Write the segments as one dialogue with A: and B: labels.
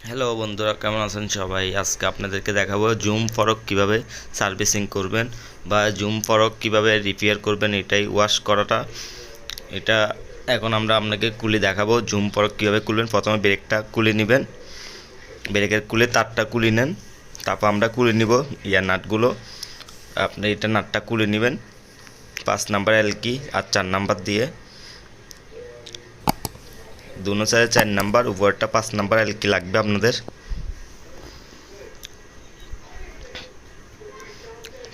A: Hello বন্ধুরা, কেমন আছেন সবাই? আজকে আপনাদেরকে দেখাবো জুম ফরক কিভাবে সার্ভিসিং করবেন বা জুম ফরক কিভাবে রিপেয়ার করবেন। এটাই ওয়াশ করাটা। এটা এখন আমরা আপনাকে খুলে দেখাবো জুম ফরক কিভাবে খুলবেন। প্রথমে ব্রেকটা খুলে নেবেন, ব্রেকের খুলে তারটা খুলে নেন, তারপর আমরা খুলে নিব ইয়ার নাটগুলো। আপনি এটা নাটটা খুলে নেবেন 5 নাম্বার এলকি আর 4 নাম্বার দিয়ে, দুনো সাইডে 4 নাম্বার, উপরটা 5 নাম্বার এলকি লাগবে আপনাদের।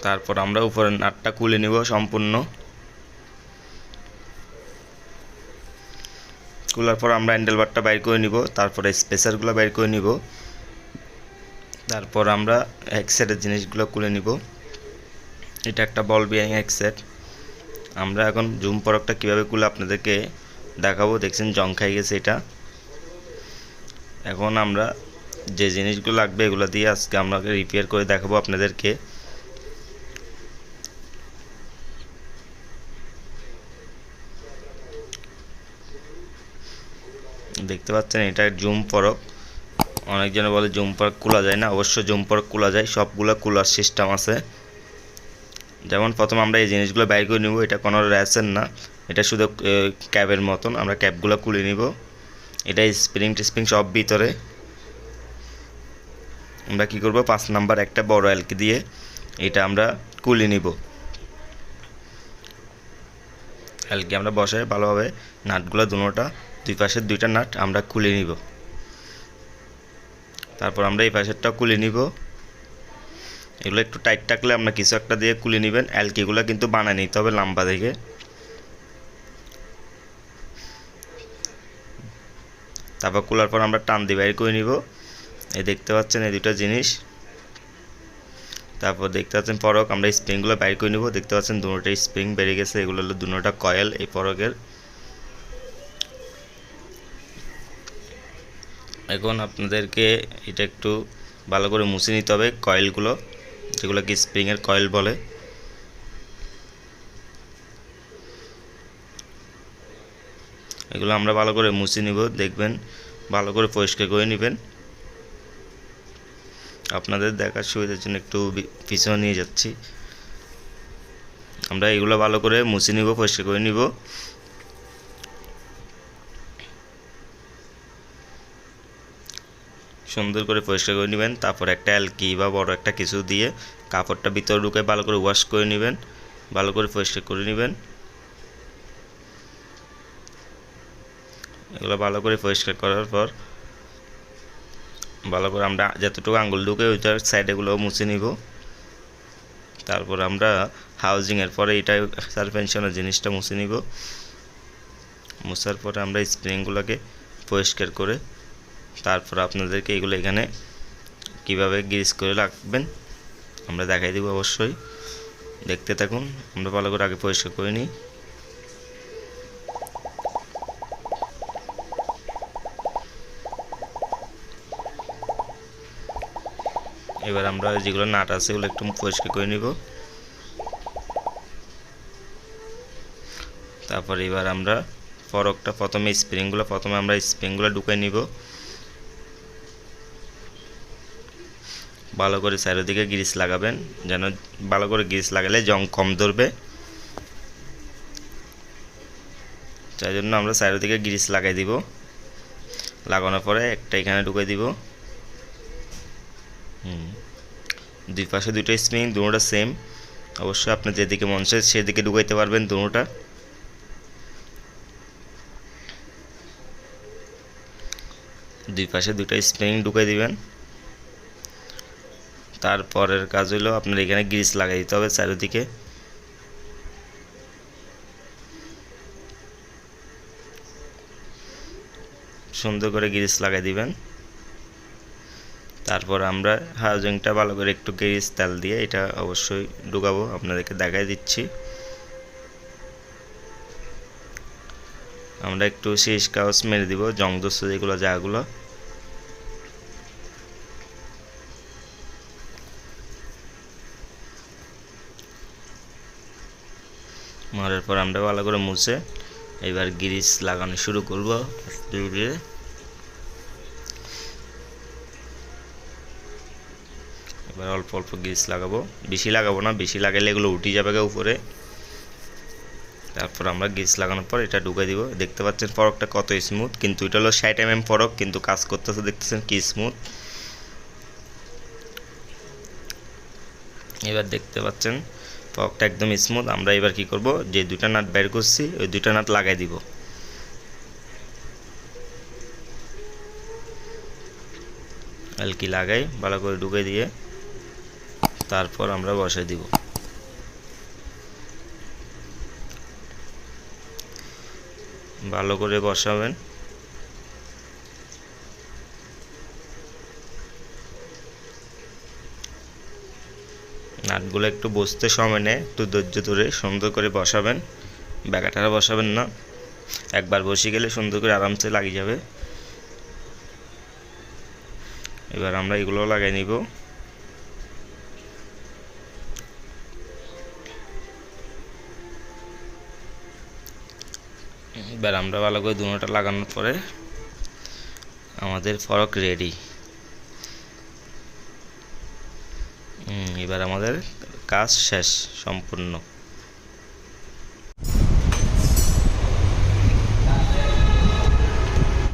A: তারপর আমরা উপরের নাটটা খুলে নিব সম্পূর্ণ। খোলার পর আমরা হ্যান্ডেল বারটা বাইর করে নিব, তারপরে স্পেসারগুলো বাইর করে নিব, তারপর আমরা এক সেটের জিনিসগুলো খুলে নিব। এটা একটা বল বিয়ারিং এক সেট। আমরা এখন জুম ফরকটা কীভাবে খুলে আপনাদেরকে দেখাবো। দেখছেন জং খাই গেছে এটা। এখন আমরা যে জিনিসগুলো লাগবে এগুলো দিয়ে আজকে আমরা রিপেয়ার করে দেখাবো আপনাদেরকে। দেখতে পাচ্ছেন এটা জুম ফরক। অনেকজনে বলে জুম ফরক খোলা যায় না, অবশ্য জুম ফরক খোলা যায়, সবগুলো খোলার সিস্টেম আছে। যেমন প্রথমে আমরা এই জিনিসগুলো বাইর করে নিব। এটা কোনো র্যাসের না, এটা শুধু ক্যাবের মতন। আমরা ক্যাবগুলো খুলে নিব। এটা স্প্রিং টিস্প্রিং সব ভিতরে। আমরা কি করব, 5 নাম্বার একটা বড় এলকি দিয়ে এটা আমরা খুলে নিব। এলকি আমরা বসাই ভালোভাবে নাটগুলো দুটোটা, দুই পাশের দুইটা নাট আমরা খুলে নিব। তারপর আমরা এই পাশেরটাও খুলে নিব। এগুলো একটু টাইট থাকলে আমরা কিছু একটা দিয়ে খুলে নেবেন। এলকিগুলো কিন্তু বানায় নিতে হবে লম্বা দেখে। তারপর খোলার পর আমরা টান দিয়ে বাইর করে নিব। এই দেখতে পাচ্ছেন এই দুটো জিনিস। তারপর দেখতে পাচ্ছেন ফরক, আমরা স্প্রিংগুলো বাইর করে নিব। দেখতে পাচ্ছেন দুটোটা স্প্রিং বেরিয়ে গেছে, এগুলো হলো দুটোটা কয়েল এই ফরকের। এখন আপনাদেরকে এটা একটু ভালো করে মুছে নিতে হবে কয়েলগুলো, যেগুলোকে স্প্রিংয়ের কয়েল বলে। এগুলো আমরা ভালো করে মুছে নিব। দেখবেন ভালো করে পরিষ্কার করে নেবেন। আপনাদের দেখার সুবিধার জন্য একটু পিছনে নিয়ে যাচ্ছি। আমরা এগুলো ভালো করে মুছে নিব, পরিষ্কার করে নিব। সুন্দর করে পরিষ্কার করে নেবেন। তারপর একটা এলকি বা বড় একটা কিছু দিয়ে কাপড়টা ভিতরে ঢুকে ভালো করে ওয়াশ করে নেবেন, ভালো করে পরিষ্কার করে নেবেন। এগুলো ভালো করে পরিষ্কার করার পর ভালো করে আমরা যতটুকু আঙ্গুল ঢুকে ওইটার সাইডেগুলো মুছে নিব। তারপর আমরা হাউজিংয়ের পরে এটা সাসপেনশনের জিনিসটা মুছে নিব। মুছার পরে আমরা স্প্রিংগুলোকে পরিষ্কার করে তারপর আপনাদেরকে এগুলো এখানে কিভাবে গ্রিস করে রাখবেন আমরা দেখাই দিব। অবশ্যই দেখতে থাকুন। আমরা ভালো করে আগে পরিষ্কার করে নিই। এবার আমরা যেগুলো নাট আছে এগুলো একটু পরিষ্কার করে নিব। তারপর এবার আমরা ফরকটা প্রথমে আমরা স্প্রিংগুলো ঢুকাই নিব। ভালো করে চারিদিকে গ্রিস লাগাবেন, যেন ভালো করে গ্রিস লাগালে জং কম ধরবে। তাই জন্য আমরা চারিদিকে গ্রিস লাগাই দিব। লাগানোর পরে একটা এখানে ঢুকাই দিব। দুই পাশে দুটো স্প্রিং, দুটোটা সেম। অবশ্যই আপনি যেদিকে মন চায় সেদিকে ঢুকাইতে পারবেন দুটোটা। দুই পাশে দুটো স্প্রিং ঢুকাই দিবেন। তারপরের কাজ হলো আপনার এখানে গ্রিস লাগাই দিতে হবে চারিদিকে। সুন্দর করে গ্রিস লাগাই দিবেন। তারপর আমরা হাউজিংটা ভালো করে একটু গ্রিস তেল দিয়ে এটা অবশ্যই ঢুকাবো, আপনাদেরকে দেখাই দিচ্ছি। আমরা একটু শেষ কাগজ মেরে দিব, জং দোস্ত যেগুলো যাগুলো। মারার পর আমরা ভালো করে মুছে এবার গ্রিস লাগানো শুরু করব ধীরে ধীরে। এবার অল্প অল্প গ্রিস লাগাবো, বেশি লাগাবো না, বেশি লাগালে এগুলো উঠে যাবে উপরে। তারপর আমরা গ্রিস লাগানোর পর এটা ঢুকে দিব। দেখতে পাচ্ছেন ফরকটা কত স্মুথ, কিন্তু এটা হলো 60 mm ফরক, কিন্তু কাজ করতেছে দেখতেছেন কি স্মুথ। এবার দেখতে পাচ্ছেন ফরকটা একদম স্মুথ। আমরা এবার কি করব, যে দুইটা নাট বের করছি ওই দুইটা নাট লাগাই দিব। এলকি লাগাই ভালো করে ঢুকে দিয়ে তারপর আমরা বসাই দিব। ভালো করে বসাবেন। নাটগুলো একটু বসতে সময় নেয়, একটু ধৈর্য ধরে সুন্দর করে বসাবেন, ব্যাকাটারা বসাবেন না। একবার বসে গেলে সুন্দর করে আরামসে লাগিয়ে যাবে। এবার আমরা এগুলো লাগাই নিব। এবার আমরা ভালো করে দুটোটা লাগানোর পরে আমাদের ফরক রেডি। এবার আমাদের কাজ শেষ সম্পূর্ণ।